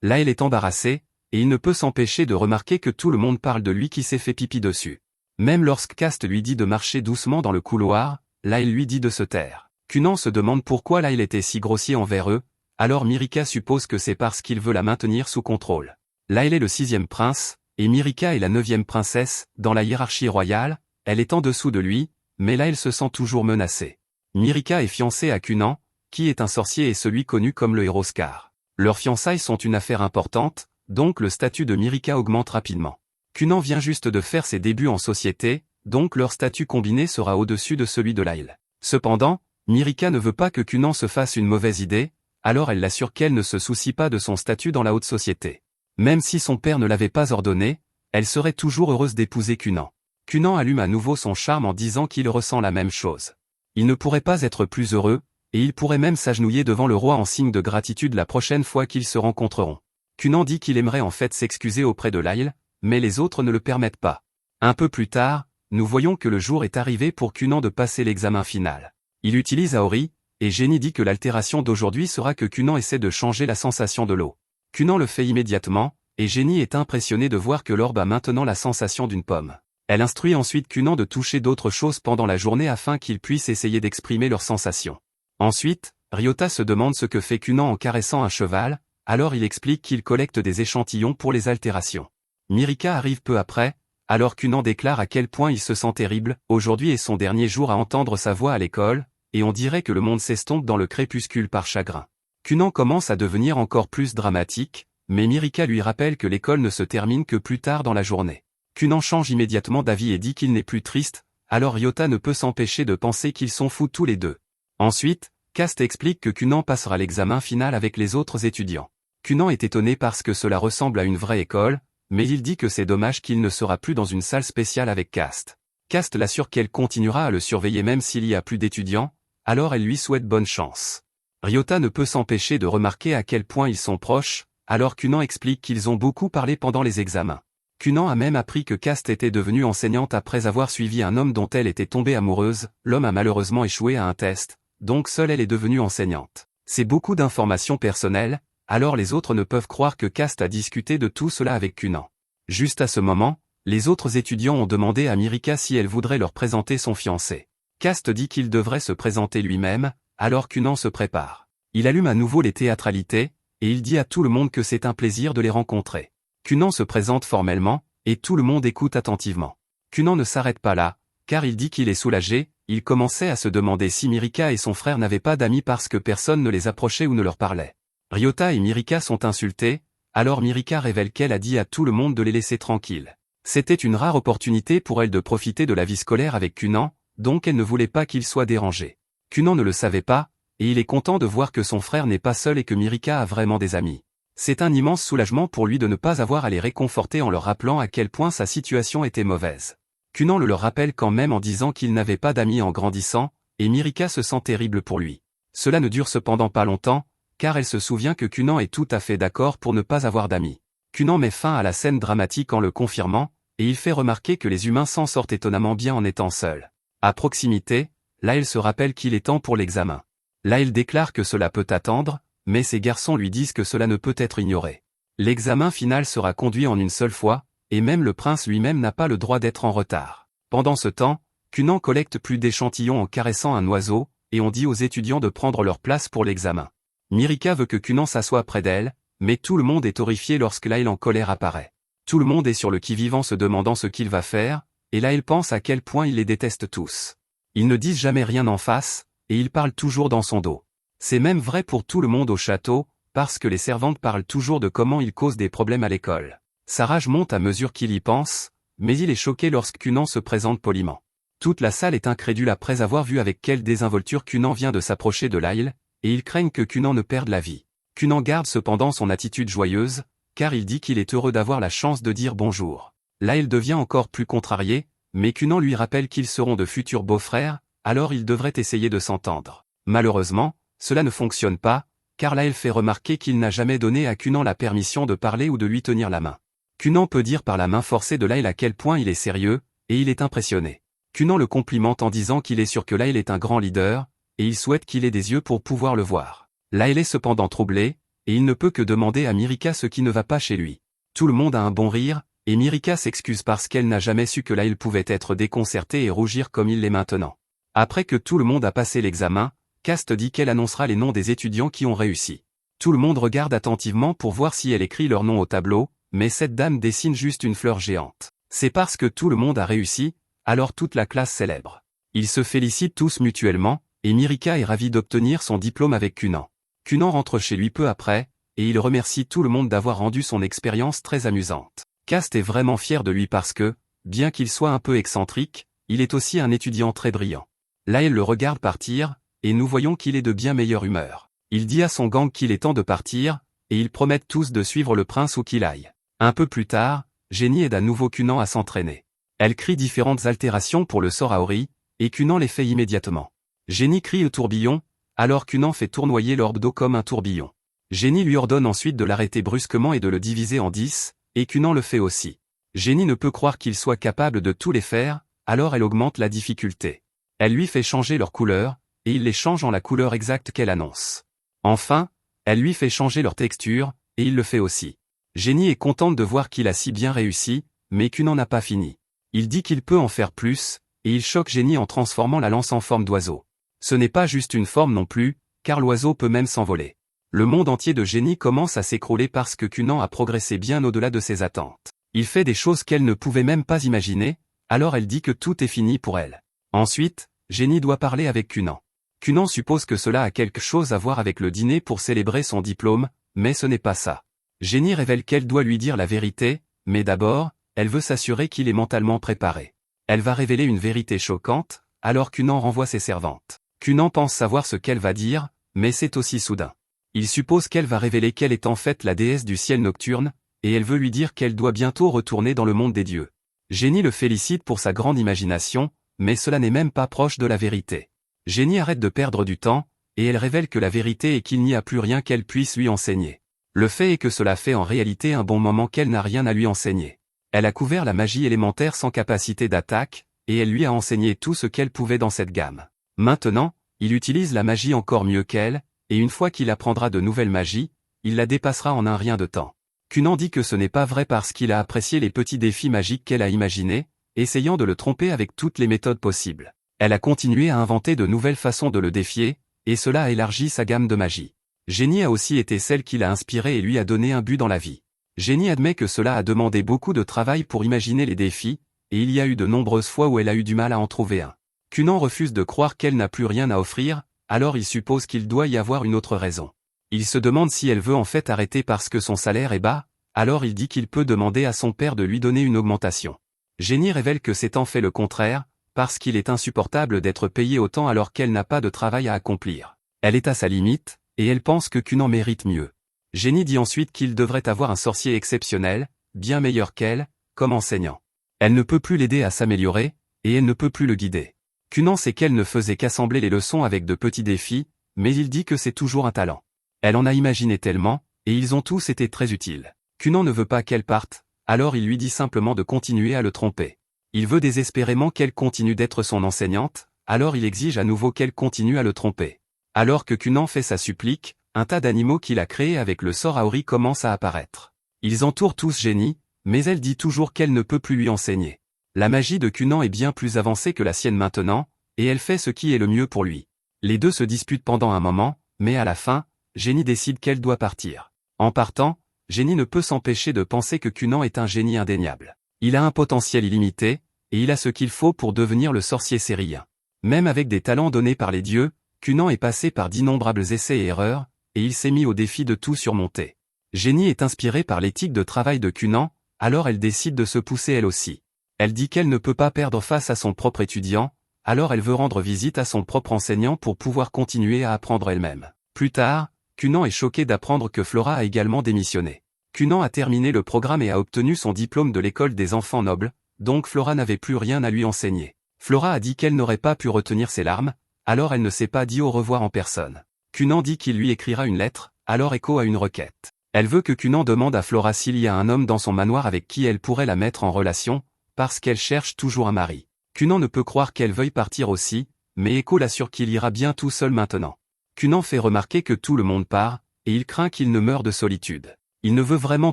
Lyle est embarrassé, et il ne peut s'empêcher de remarquer que tout le monde parle de lui qui s'est fait pipi dessus. Même lorsque Cast lui dit de marcher doucement dans le couloir, Lyle lui dit de se taire. Cunan se demande pourquoi Lyle était si grossier envers eux, alors Mirika suppose que c'est parce qu'il veut la maintenir sous contrôle. Lyle est le 6e prince, et Mirika est la 9e princesse, dans la hiérarchie royale, elle est en dessous de lui, mais Lyle se sent toujours menacé. Mirika est fiancée à Cunan, qui est un sorcier et celui connu comme le héros Scar. Leurs fiançailles sont une affaire importante, donc le statut de Mirika augmente rapidement. Cunan vient juste de faire ses débuts en société, donc leur statut combiné sera au-dessus de celui de Lyle. Cependant, Mirika ne veut pas que Cunan se fasse une mauvaise idée, alors elle l'assure qu'elle ne se soucie pas de son statut dans la haute société. Même si son père ne l'avait pas ordonné, elle serait toujours heureuse d'épouser Cunan. Cunan allume à nouveau son charme en disant qu'il ressent la même chose. Il ne pourrait pas être plus heureux, et il pourrait même s'agenouiller devant le roi en signe de gratitude la prochaine fois qu'ils se rencontreront. Cunan dit qu'il aimerait en fait s'excuser auprès de Lyle, mais les autres ne le permettent pas. Un peu plus tard, nous voyons que le jour est arrivé pour Cunan de passer l'examen final. Il utilise Aori, et Génie dit que l'altération d'aujourd'hui sera que Cunan essaie de changer la sensation de l'eau. Cunan le fait immédiatement, et Génie est impressionné de voir que l'orbe a maintenant la sensation d'une pomme. Elle instruit ensuite Cunan de toucher d'autres choses pendant la journée afin qu'ils puissent essayer d'exprimer leurs sensations. Ensuite, Ryota se demande ce que fait Cunan en caressant un cheval, alors il explique qu'il collecte des échantillons pour les altérations. Mirika arrive peu après, alors Cunan déclare à quel point il se sent terrible, aujourd'hui est son dernier jour à entendre sa voix à l'école, et on dirait que le monde s'estompe dans le crépuscule par chagrin. Cunan commence à devenir encore plus dramatique, mais Mirika lui rappelle que l'école ne se termine que plus tard dans la journée. Cunan change immédiatement d'avis et dit qu'il n'est plus triste, alors Ryota ne peut s'empêcher de penser qu'ils sont fous tous les deux. Ensuite, Cast explique que Cunan passera l'examen final avec les autres étudiants. Cunan est étonné parce que cela ressemble à une vraie école, mais il dit que c'est dommage qu'il ne sera plus dans une salle spéciale avec Cast. Cast l'assure qu'elle continuera à le surveiller même s'il y a plus d'étudiants, alors elle lui souhaite bonne chance. Ryota ne peut s'empêcher de remarquer à quel point ils sont proches, alors Cunan explique qu'ils ont beaucoup parlé pendant les examens. Cunan a même appris que Cast était devenue enseignante après avoir suivi un homme dont elle était tombée amoureuse, l'homme a malheureusement échoué à un test, donc seule elle est devenue enseignante. C'est beaucoup d'informations personnelles, alors les autres ne peuvent croire que Cast a discuté de tout cela avec Cunan. Juste à ce moment, les autres étudiants ont demandé à Mirika si elle voudrait leur présenter son fiancé. Cast dit qu'il devrait se présenter lui-même, alors Cunan se prépare. Il allume à nouveau les théâtralités, et il dit à tout le monde que c'est un plaisir de les rencontrer. Cunan se présente formellement, et tout le monde écoute attentivement. Cunan ne s'arrête pas là, car il dit qu'il est soulagé, il commençait à se demander si Mirika et son frère n'avaient pas d'amis parce que personne ne les approchait ou ne leur parlait. Ryota et Mirika sont insultés, alors Mirika révèle qu'elle a dit à tout le monde de les laisser tranquilles. C'était une rare opportunité pour elle de profiter de la vie scolaire avec Cunan, donc elle ne voulait pas qu'il soit dérangé. Cunan ne le savait pas, et il est content de voir que son frère n'est pas seul et que Mirika a vraiment des amis. C'est un immense soulagement pour lui de ne pas avoir à les réconforter en leur rappelant à quel point sa situation était mauvaise. Cunan le leur rappelle quand même en disant qu'il n'avait pas d'amis en grandissant, et Mirika se sent terrible pour lui. Cela ne dure cependant pas longtemps, car elle se souvient que Cunan est tout à fait d'accord pour ne pas avoir d'amis. Cunan met fin à la scène dramatique en le confirmant, et il fait remarquer que les humains s'en sortent étonnamment bien en étant seuls. À proximité, Laël se rappelle qu'il est temps pour l'examen. Laël déclare que cela peut attendre, mais ses garçons lui disent que cela ne peut être ignoré. L'examen final sera conduit en une seule fois, et même le prince lui-même n'a pas le droit d'être en retard. Pendant ce temps, Cunan collecte plus d'échantillons en caressant un oiseau, et on dit aux étudiants de prendre leur place pour l'examen. Mirika veut que Cunan s'assoie près d'elle, mais tout le monde est horrifié lorsque Laël en colère apparaît. Tout le monde est sur le qui-vive en se demandant ce qu'il va faire, et Laël pense à quel point il les déteste tous. Ils ne disent jamais rien en face, et ils parlent toujours dans son dos. C'est même vrai pour tout le monde au château, parce que les servantes parlent toujours de comment il cause des problèmes à l'école. Sa rage monte à mesure qu'il y pense, mais il est choqué lorsque Cunan se présente poliment. Toute la salle est incrédule après avoir vu avec quelle désinvolture Cunan vient de s'approcher de Laël, et ils craignent que Cunan ne perde la vie. Cunan garde cependant son attitude joyeuse, car il dit qu'il est heureux d'avoir la chance de dire bonjour. Laël devient encore plus contrarié, mais Cunan lui rappelle qu'ils seront de futurs beaux-frères, alors ils devraient essayer de s'entendre. Malheureusement, cela ne fonctionne pas, car Laël fait remarquer qu'il n'a jamais donné à Cunan la permission de parler ou de lui tenir la main. Cunan peut dire par la main forcée de Laël à quel point il est sérieux, et il est impressionné. Cunan le complimente en disant qu'il est sûr que Laël est un grand leader, et il souhaite qu'il ait des yeux pour pouvoir le voir. Laël est cependant troublé, et il ne peut que demander à Mirika ce qui ne va pas chez lui. Tout le monde a un bon rire, et Mirika s'excuse parce qu'elle n'a jamais su que Laël pouvait être déconcerté et rougir comme il l'est maintenant. Après que tout le monde a passé l'examen, Cast dit qu'elle annoncera les noms des étudiants qui ont réussi. Tout le monde regarde attentivement pour voir si elle écrit leur nom au tableau, mais cette dame dessine juste une fleur géante. C'est parce que tout le monde a réussi, alors toute la classe célèbre. Ils se félicitent tous mutuellement, et Mirika est ravie d'obtenir son diplôme avec Cunan. Cunan rentre chez lui peu après, et il remercie tout le monde d'avoir rendu son expérience très amusante. Cast est vraiment fier de lui parce que, bien qu'il soit un peu excentrique, il est aussi un étudiant très brillant. Laël le regarde partir, et nous voyons qu'il est de bien meilleure humeur. Il dit à son gang qu'il est temps de partir, et ils promettent tous de suivre le prince où qu'il aille. Un peu plus tard, Génie aide à nouveau Cunan à s'entraîner. Elle crie différentes altérations pour le sort Aori, et Cunan les fait immédiatement. Génie crie au tourbillon, alors Cunan fait tournoyer l'orbe d'eau comme un tourbillon. Génie lui ordonne ensuite de l'arrêter brusquement et de le diviser en 10, et Cunan le fait aussi. Génie ne peut croire qu'il soit capable de tous les faire, alors elle augmente la difficulté. Elle lui fait changer leur couleur, et il les change en la couleur exacte qu'elle annonce. Enfin, elle lui fait changer leur texture, et il le fait aussi. Jenny est contente de voir qu'il a si bien réussi, mais Cunan n'a pas fini. Il dit qu'il peut en faire plus, et il choque Jenny en transformant la lance en forme d'oiseau. Ce n'est pas juste une forme non plus, car l'oiseau peut même s'envoler. Le monde entier de Jenny commence à s'écrouler parce que Cunan a progressé bien au-delà de ses attentes. Il fait des choses qu'elle ne pouvait même pas imaginer, alors elle dit que tout est fini pour elle. Ensuite, Jenny doit parler avec Cunan. Cunan suppose que cela a quelque chose à voir avec le dîner pour célébrer son diplôme, mais ce n'est pas ça. Jenny révèle qu'elle doit lui dire la vérité, mais d'abord, elle veut s'assurer qu'il est mentalement préparé. Elle va révéler une vérité choquante, alors Cunan renvoie ses servantes. Cunan pense savoir ce qu'elle va dire, mais c'est aussi soudain. Il suppose qu'elle va révéler qu'elle est en fait la déesse du ciel nocturne, et elle veut lui dire qu'elle doit bientôt retourner dans le monde des dieux. Jenny le félicite pour sa grande imagination, mais cela n'est même pas proche de la vérité. Jenny arrête de perdre du temps, et elle révèle que la vérité est qu'il n'y a plus rien qu'elle puisse lui enseigner. Le fait est que cela fait en réalité un bon moment qu'elle n'a rien à lui enseigner. Elle a couvert la magie élémentaire sans capacité d'attaque, et elle lui a enseigné tout ce qu'elle pouvait dans cette gamme. Maintenant, il utilise la magie encore mieux qu'elle, et une fois qu'il apprendra de nouvelles magies, il la dépassera en un rien de temps. Cunan dit que ce n'est pas vrai parce qu'il a apprécié les petits défis magiques qu'elle a imaginés, essayant de le tromper avec toutes les méthodes possibles. Elle a continué à inventer de nouvelles façons de le défier, et cela a élargi sa gamme de magie. Jenny a aussi été celle qui l'a inspiré et lui a donné un but dans la vie. Jenny admet que cela a demandé beaucoup de travail pour imaginer les défis, et il y a eu de nombreuses fois où elle a eu du mal à en trouver un. Cunan refuse de croire qu'elle n'a plus rien à offrir, alors il suppose qu'il doit y avoir une autre raison. Il se demande si elle veut en fait arrêter parce que son salaire est bas, alors il dit qu'il peut demander à son père de lui donner une augmentation. Jenny révèle que c'est en fait le contraire, parce qu'il est insupportable d'être payé autant alors qu'elle n'a pas de travail à accomplir. Elle est à sa limite, et elle pense que Cunan mérite mieux. Jenny dit ensuite qu'il devrait avoir un sorcier exceptionnel, bien meilleur qu'elle, comme enseignant. Elle ne peut plus l'aider à s'améliorer, et elle ne peut plus le guider. Cunan sait qu'elle ne faisait qu'assembler les leçons avec de petits défis, mais il dit que c'est toujours un talent. Elle en a imaginé tellement, et ils ont tous été très utiles. Cunan ne veut pas qu'elle parte, alors il lui dit simplement de continuer à le tromper. Il veut désespérément qu'elle continue d'être son enseignante, alors il exige à nouveau qu'elle continue à le tromper. Alors que Cunan fait sa supplique, un tas d'animaux qu'il a créés avec le sort Aori commence à apparaître. Ils entourent tous Jenny, mais elle dit toujours qu'elle ne peut plus lui enseigner. La magie de Cunan est bien plus avancée que la sienne maintenant, et elle fait ce qui est le mieux pour lui. Les deux se disputent pendant un moment, mais à la fin, Jenny décide qu'elle doit partir. En partant, Jenny ne peut s'empêcher de penser que Cunan est un génie indéniable. Il a un potentiel illimité, et il a ce qu'il faut pour devenir le sorcier sérien. Même avec des talents donnés par les dieux, Cunan est passé par d'innombrables essais et erreurs, et il s'est mis au défi de tout surmonter. Jenny est inspirée par l'éthique de travail de Cunan, alors elle décide de se pousser elle aussi. Elle dit qu'elle ne peut pas perdre face à son propre étudiant, alors elle veut rendre visite à son propre enseignant pour pouvoir continuer à apprendre elle-même. Plus tard, Cunan est choqué d'apprendre que Flora a également démissionné. Cunan a terminé le programme et a obtenu son diplôme de l'école des enfants nobles, donc Flora n'avait plus rien à lui enseigner. Flora a dit qu'elle n'aurait pas pu retenir ses larmes, alors elle ne s'est pas dit au revoir en personne. Cunan dit qu'il lui écrira une lettre, alors Echo a une requête. Elle veut que Cunan demande à Flora s'il y a un homme dans son manoir avec qui elle pourrait la mettre en relation, parce qu'elle cherche toujours un mari. Cunan ne peut croire qu'elle veuille partir aussi, mais Echo l'assure qu'il ira bien tout seul maintenant. Cunan fait remarquer que tout le monde part, et il craint qu'il ne meure de solitude. Il ne veut vraiment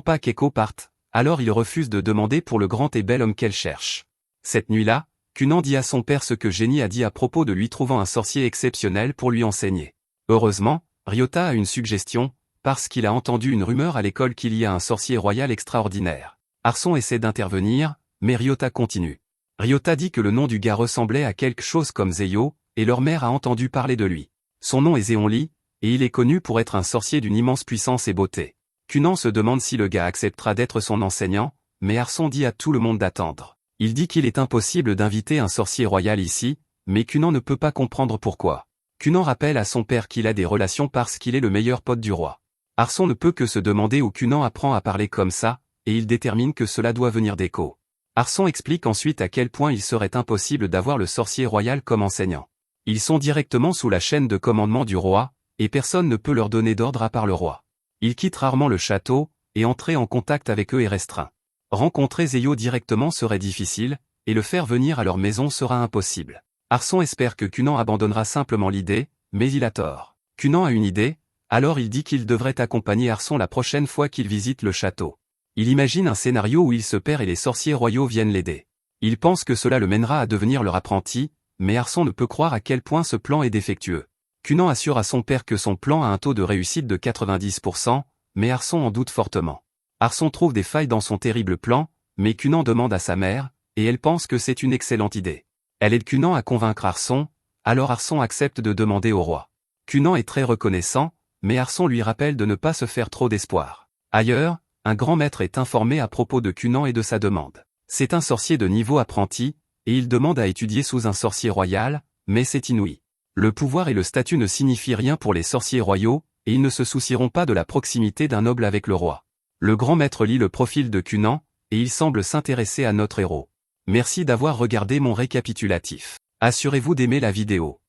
pas qu'Echo parte, alors il refuse de demander pour le grand et bel homme qu'elle cherche. Cette nuit-là, Cunan dit à son père ce que Jenny a dit à propos de lui trouvant un sorcier exceptionnel pour lui enseigner. Heureusement, Ryota a une suggestion, parce qu'il a entendu une rumeur à l'école qu'il y a un sorcier royal extraordinaire. Arson essaie d'intervenir, mais Ryota continue. Ryota dit que le nom du gars ressemblait à quelque chose comme Zeyo, et leur mère a entendu parler de lui. Son nom est Zéonli, et il est connu pour être un sorcier d'une immense puissance et beauté. Cunan se demande si le gars acceptera d'être son enseignant, mais Arson dit à tout le monde d'attendre. Il dit qu'il est impossible d'inviter un sorcier royal ici, mais Cunan ne peut pas comprendre pourquoi. Cunan rappelle à son père qu'il a des relations parce qu'il est le meilleur pote du roi. Arson ne peut que se demander où Cunan apprend à parler comme ça, et il détermine que cela doit venir d'Echo. Arson explique ensuite à quel point il serait impossible d'avoir le sorcier royal comme enseignant. Ils sont directement sous la chaîne de commandement du roi, et personne ne peut leur donner d'ordre à part le roi. Ils quittent rarement le château, et entrer en contact avec eux est restreint. Rencontrer Zeyo directement serait difficile, et le faire venir à leur maison sera impossible. Arçon espère que Cunan abandonnera simplement l'idée, mais il a tort. Cunan a une idée, alors il dit qu'il devrait accompagner Arçon la prochaine fois qu'il visite le château. Il imagine un scénario où il se perd et les sorciers royaux viennent l'aider. Il pense que cela le mènera à devenir leur apprenti, mais Arçon ne peut croire à quel point ce plan est défectueux. Cunan assure à son père que son plan a un taux de réussite de 90%, mais Arçon en doute fortement. Arçon trouve des failles dans son terrible plan, mais Cunan demande à sa mère, et elle pense que c'est une excellente idée. Elle aide Cunan à convaincre Arçon, alors Arçon accepte de demander au roi. Cunan est très reconnaissant, mais Arçon lui rappelle de ne pas se faire trop d'espoir. Ailleurs, un grand maître est informé à propos de Cunan et de sa demande. C'est un sorcier de niveau apprenti, et il demande à étudier sous un sorcier royal, mais c'est inouï. Le pouvoir et le statut ne signifient rien pour les sorciers royaux, et ils ne se soucieront pas de la proximité d'un noble avec le roi. Le grand maître lit le profil de Cunan, et il semble s'intéresser à notre héros. Merci d'avoir regardé mon récapitulatif. Assurez-vous d'aimer la vidéo.